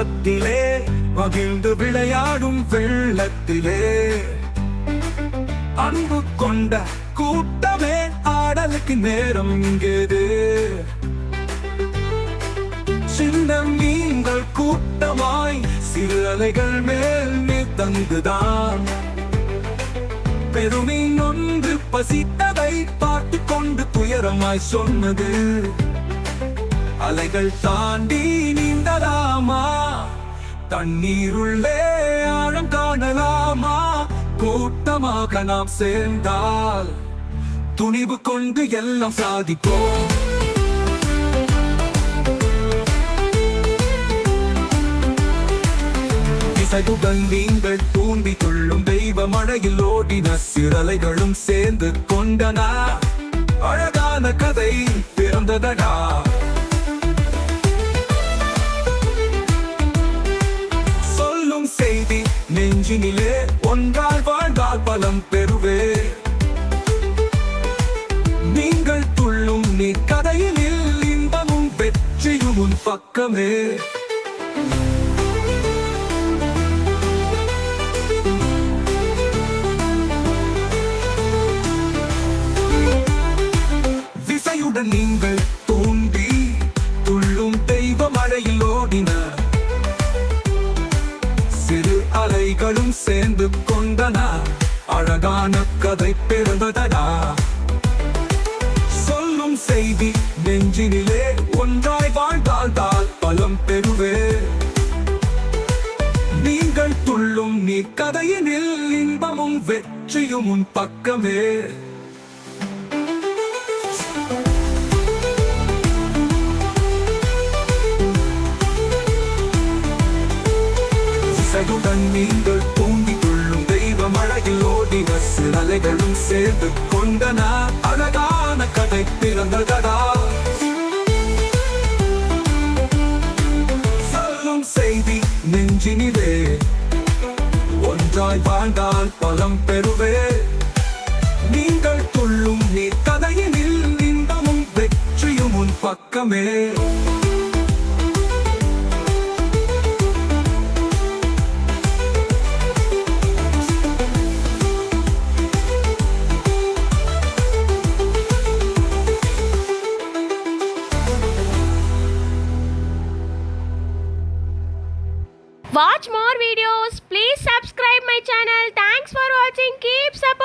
ஆழத்திலே மகிழ்ந்து விளையாடும் வெள்ளத்திலே அன்பு கொண்ட கூட்டமே ஆடலுக்கு நேரம் இங்கேது. சின்ன மீன்கள் கூட்டமாய் சிறு அலைகள் மேல் தங்குதான். பெருமீன் ஒன்று பசித்ததை பார்த்து கொண்டு துயரமாய் சொன்னது, அலைகள் தாண்டி நீந்தலாமா, தண்ணீருள்ளே ஆழம் காணலாமா. கூட்டமாக நாம் சேர்ந்தால் துணிவு கொண்டு எல்லாம் சாதிப்போம். இசையுடன் நீங்கள் தூண்டி துள்ளும் தெய்வ மழையில் ஓடின சிறலைகளும் சேர்ந்து கொண்டன. அழகான கதை பிறந்ததடா. சொல்லும் செய்தி நெஞ்சினிலே ஒன்றால் வாழ்ந்தால் பலம் பெறுவே. நீங்கள் துள்ளும் நீ கதையினில் இன்பமும் வெற்றியும் உன் பக்கமே. விசையுடன் நீங்கள் தூண்டி துள்ளும் தெய்வ மழையில் ஓடின சிறு அலைகளும் சேர்ந்து கொண்டன. அழகான கதை பிறந்ததடா. சொல்லும் செய்தி நெஞ்சினிலே ஒன்றாய் வாழ்ந்தால் பலம் பெறுவே. நீங்கள் துள்ளும் நீ கதையினில் இன்பமும் வெற்றியும் உன் பக்கமே. இசையுடன் நீங்கள் தூண்டி துள்ளும் தெய்வ மழையில் ஓடின சிறலைகளும் சேர்ந்து கொண்டன. அழகான கதை பிறந்ததடா. சொல்லும் செய்தி நெஞ்சினிலே ஒன்றாய் வாழ்ந்தால் பலம் பெறுவே. நீங்கள் துள்ளும் நீ கதையினில் இன்பமும் வெற்றியும் உன் பக்கமே. Watch more videos. Please subscribe my channel. Thanks for watching. Keep supporting.